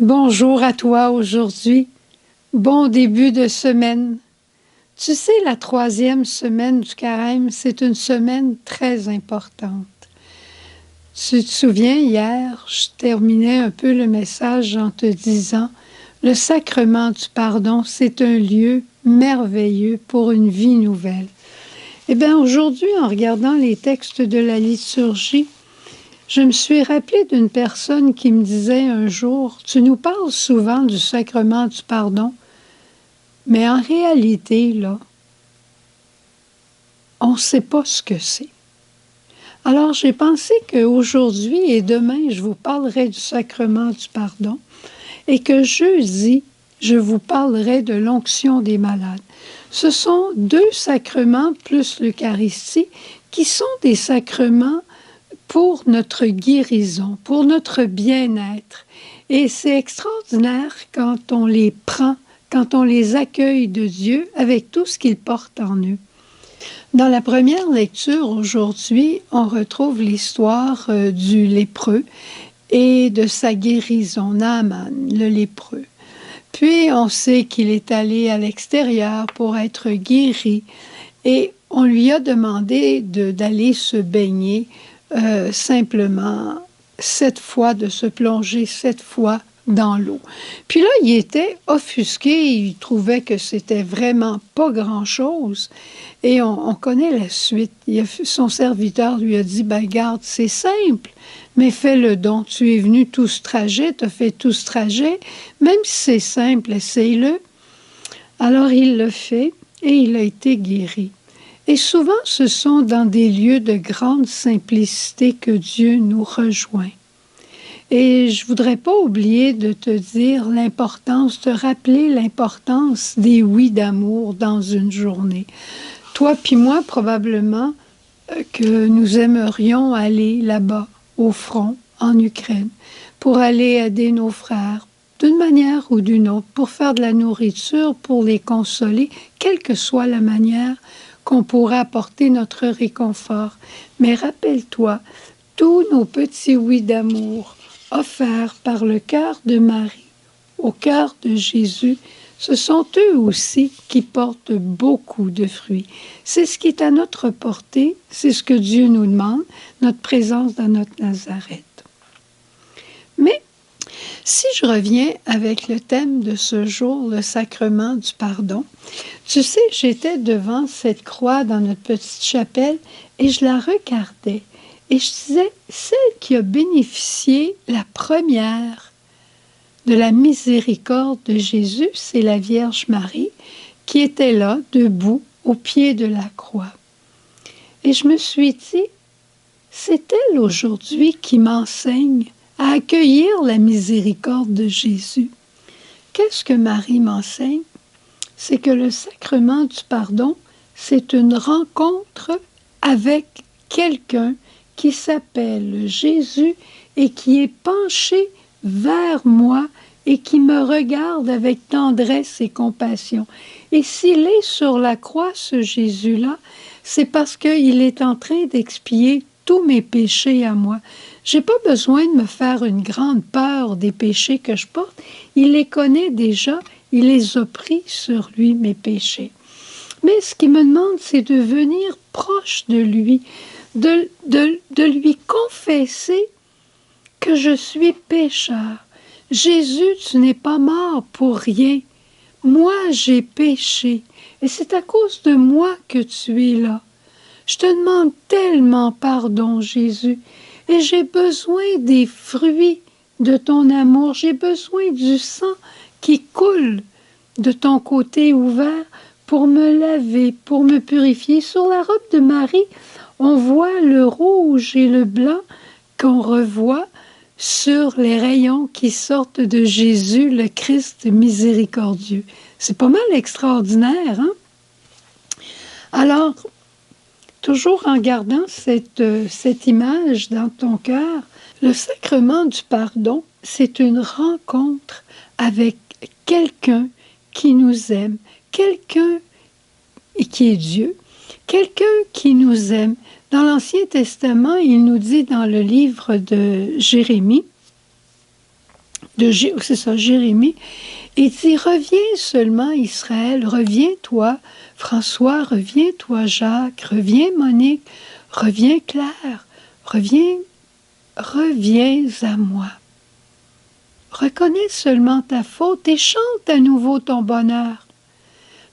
Bonjour à toi aujourd'hui. Bon début de semaine. Tu sais, la 3e semaine du carême, c'est une semaine très importante. Tu te souviens, hier, je terminais un peu le message en te disant, le sacrement du pardon, c'est un lieu merveilleux pour une vie nouvelle. Eh bien, aujourd'hui, en regardant les textes de la liturgie, je me suis rappelé d'une personne qui me disait un jour, « Tu nous parles souvent du sacrement du pardon, mais en réalité, là, on ne sait pas ce que c'est. » Alors, j'ai pensé qu'aujourd'hui et demain, je vous parlerai du sacrement du pardon et que jeudi, je vous parlerai de l'onction des malades. Ce sont 2 sacrements plus l'Eucharistie qui sont des sacrements pour notre guérison, pour notre bien-être. Et c'est extraordinaire quand on les prend, quand on les accueille de Dieu avec tout ce qu'il porte en eux. Dans la première lecture aujourd'hui, on retrouve l'histoire du lépreux et de sa guérison, Naaman, le lépreux. Puis on sait qu'il est allé à l'extérieur pour être guéri et on lui a demandé d'aller se baigner simplement 7 fois, de se plonger 7 fois dans l'eau. Puis là, il était offusqué, il trouvait que c'était vraiment pas grand-chose. Et on connaît la suite. Son serviteur lui a dit, « Ben garde, c'est simple, mais fais-le donc. Tu es venu tout ce trajet, tu as fait tout ce trajet, même si c'est simple, essaye-le. » Alors il le fait et il a été guéri. Et souvent, ce sont dans des lieux de grande simplicité que Dieu nous rejoint. Et je ne voudrais pas oublier de te dire l'importance, te rappeler l'importance des oui d'amour dans une journée. Toi puis moi, probablement, que nous aimerions aller là-bas, au front, en Ukraine, pour aller aider nos frères, d'une manière ou d'une autre, pour faire de la nourriture, pour les consoler, quelle que soit la manière qu'on pourra apporter notre réconfort. Mais rappelle-toi, tous nos petits oui d'amour offerts par le cœur de Marie, au cœur de Jésus, ce sont eux aussi qui portent beaucoup de fruits. C'est ce qui est à notre portée, c'est ce que Dieu nous demande, notre présence dans notre Nazareth. Mais si je reviens avec le thème de ce jour, le sacrement du pardon, tu sais, j'étais devant cette croix dans notre petite chapelle et je la regardais. Et je disais, celle qui a bénéficié la première de la miséricorde de Jésus, c'est la Vierge Marie, qui était là, debout, au pied de la croix. Et je me suis dit, c'est elle aujourd'hui qui m'enseigne à accueillir la miséricorde de Jésus. Qu'est-ce que Marie m'enseigne? C'est que le sacrement du pardon, c'est une rencontre avec quelqu'un qui s'appelle Jésus et qui est penché vers moi et qui me regarde avec tendresse et compassion. Et s'il est sur la croix, ce Jésus-là, c'est parce qu'il est en train d'expier tous mes péchés à moi. Je n'ai pas besoin de me faire une grande peur des péchés que je porte. Il les connaît déjà, il les a pris sur lui, mes péchés. Mais ce qu'il me demande, c'est de venir proche de lui, de lui confesser que je suis pécheur. Jésus, tu n'es pas mort pour rien. Moi, j'ai péché. Et c'est à cause de moi que tu es là. Je te demande tellement pardon, Jésus. Et j'ai besoin des fruits de ton amour. J'ai besoin du sang qui coule de ton côté ouvert pour me laver, pour me purifier. Sur la robe de Marie, on voit le rouge et le blanc qu'on revoit sur les rayons qui sortent de Jésus, le Christ miséricordieux. C'est pas mal extraordinaire, hein? Alors, toujours en gardant cette image dans ton cœur, le sacrement du pardon, c'est une rencontre avec quelqu'un qui nous aime, quelqu'un qui est Dieu, quelqu'un qui nous aime. Dans l'Ancien Testament, il nous dit dans le livre de Jérémie c'est ça, Jérémie. Il dit, reviens seulement Israël, reviens-toi François, reviens-toi Jacques, reviens Monique, reviens Claire, reviens à moi. Reconnais seulement ta faute et chante à nouveau ton bonheur.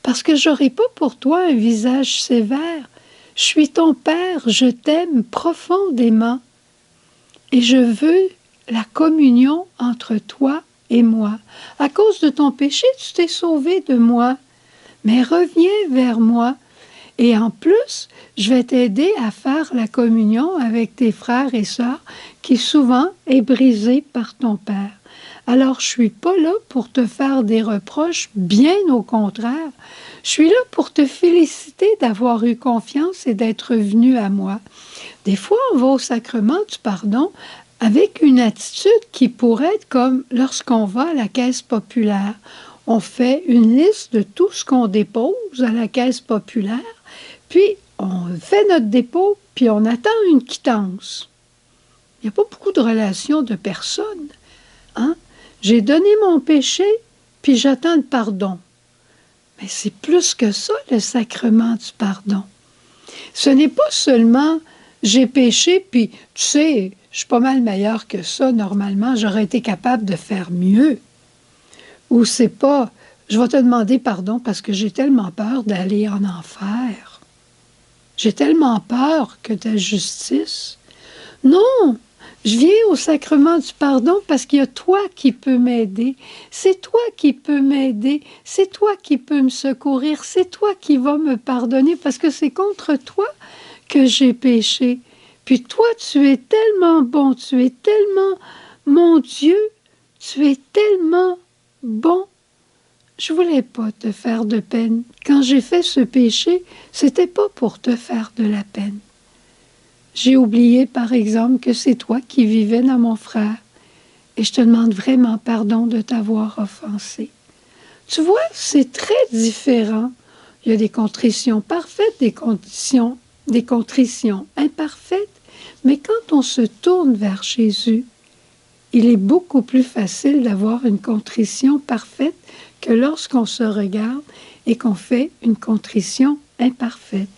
Parce que j'aurai pas pour toi un visage sévère. Je suis ton Père, je t'aime profondément. Et je veux la communion entre toi et moi. À cause de ton péché, tu t'es sauvé de moi. Mais reviens vers moi. Et en plus, je vais t'aider à faire la communion avec tes frères et sœurs qui souvent est brisée par ton Père. Alors, je suis pas là pour te faire des reproches, bien au contraire. Je suis là pour te féliciter d'avoir eu confiance et d'être venu à moi. Des fois, on va au sacrement du pardon avec une attitude qui pourrait être comme lorsqu'on va à la caisse populaire. On fait une liste de tout ce qu'on dépose à la caisse populaire, puis on fait notre dépôt, puis on attend une quittance. Il n'y a pas beaucoup de relations de personnes. Hein? J'ai donné mon péché, puis j'attends le pardon. Mais c'est plus que ça, le sacrement du pardon. Ce n'est pas seulement j'ai péché, puis tu sais, je suis pas mal meilleur que ça, normalement, j'aurais été capable de faire mieux. Ou c'est pas, je vais te demander pardon parce que j'ai tellement peur d'aller en enfer. J'ai tellement peur que ta justice. Non, je viens au sacrement du pardon parce qu'il y a toi qui peux m'aider. C'est toi qui peux m'aider. C'est toi qui peux me secourir. C'est toi qui vas me pardonner parce que c'est contre toi que j'ai péché. Puis toi, tu es tellement bon, tu es tellement mon Dieu, tu es tellement bon. Je voulais pas te faire de peine. Quand j'ai fait ce péché, c'était pas pour te faire de la peine. J'ai oublié, par exemple, que c'est toi qui vivais dans mon frère. Et je te demande vraiment pardon de t'avoir offensé. Tu vois, c'est très différent. Il y a des contritions parfaites, des contritions imparfaites. Mais quand on se tourne vers Jésus, il est beaucoup plus facile d'avoir une contrition parfaite que lorsqu'on se regarde et qu'on fait une contrition imparfaite.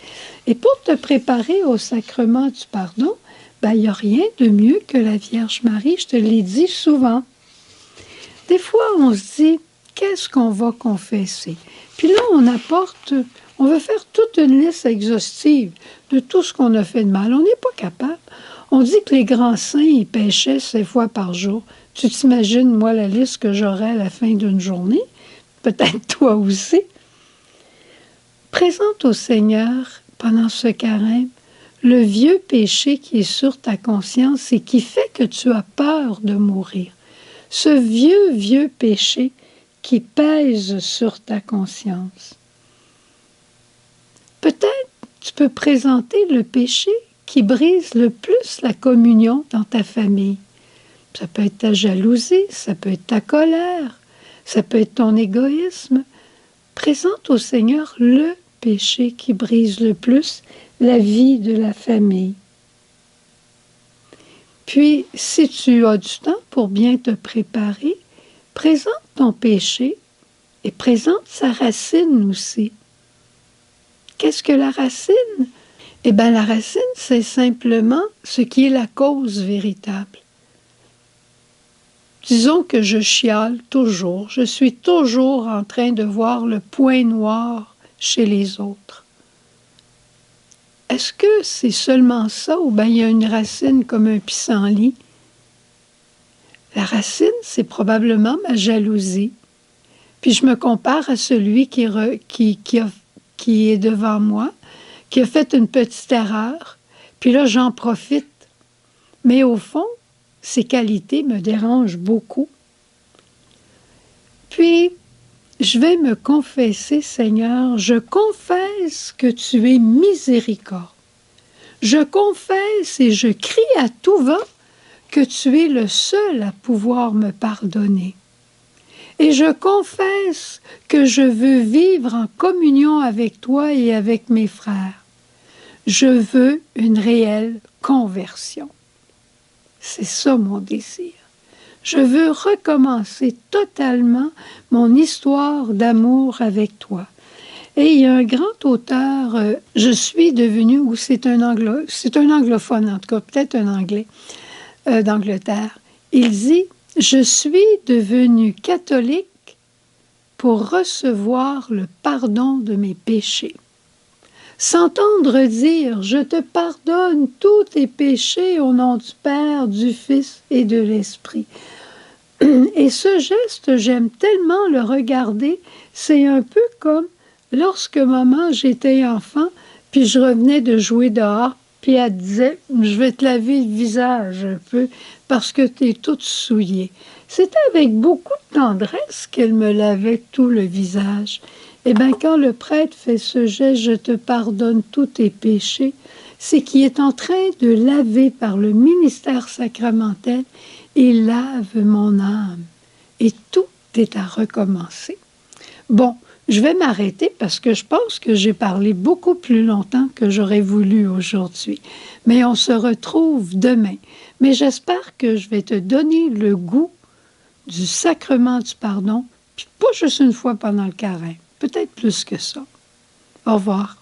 Et pour te préparer au sacrement du pardon, il n'y a rien de mieux que la Vierge Marie, je te l'ai dit souvent. Des fois, on se dit, qu'est-ce qu'on va confesser? Puis là, on veut faire toute une liste exhaustive de tout ce qu'on a fait de mal. On n'est pas capable. On dit que les grands saints, ils péchaient 7 fois par jour. Tu t'imagines, moi, la liste que j'aurais à la fin d'une journée? Peut-être toi aussi. Présente au Seigneur, pendant ce carême, le vieux péché qui est sur ta conscience et qui fait que tu as peur de mourir. Ce vieux péché qui pèse sur ta conscience. Peut-être tu peux présenter le péché qui brise le plus la communion dans ta famille. Ça peut être ta jalousie, ça peut être ta colère, ça peut être ton égoïsme. Présente au Seigneur le péché qui brise le plus la vie de la famille. Puis, si tu as du temps pour bien te préparer, présente ton péché et présente sa racine aussi. Qu'est-ce que la racine? Eh bien, la racine, c'est simplement ce qui est la cause véritable. Disons que je chiale toujours, je suis toujours en train de voir le point noir chez les autres. Est-ce que c'est seulement ça ou bien il y a une racine comme un pissenlit? La racine, c'est probablement ma jalousie. Puis je me compare à celui qui est devant moi, qui a fait une petite erreur, puis là, j'en profite. Mais au fond, ces qualités me dérangent beaucoup. Puis, je vais me confesser, Seigneur, je confesse que tu es miséricorde. Je confesse et je crie à tout vent que tu es le seul à pouvoir me pardonner. Et je confesse que je veux vivre en communion avec toi et avec mes frères. Je veux une réelle conversion. C'est ça mon désir. Je veux recommencer totalement mon histoire d'amour avec toi. Et il y a un grand auteur, je suis devenu, ou c'est un anglophone en tout cas, peut-être un anglais d'Angleterre. Il dit, je suis devenu catholique pour recevoir le pardon de mes péchés. S'entendre dire, je te pardonne tous tes péchés au nom du Père, du Fils et de l'Esprit. Et ce geste, j'aime tellement le regarder, c'est un peu comme lorsque maman, j'étais enfant, puis je revenais de jouer dehors, puis elle disait, je vais te laver le visage un peu parce que tu es toute souillée. C'était avec beaucoup de tendresse qu'elle me lavait tout le visage. Eh bien, quand le prêtre fait ce geste, je te pardonne tous tes péchés, c'est qu'il est en train de laver par le ministère sacramentel, il lave mon âme. Et tout est à recommencer. Bon, je vais m'arrêter parce que je pense que j'ai parlé beaucoup plus longtemps que j'aurais voulu aujourd'hui. Mais on se retrouve demain. Mais j'espère que je vais te donner le goût du sacrement du pardon, puis pas juste une fois pendant le carême, peut-être plus que ça. Au revoir.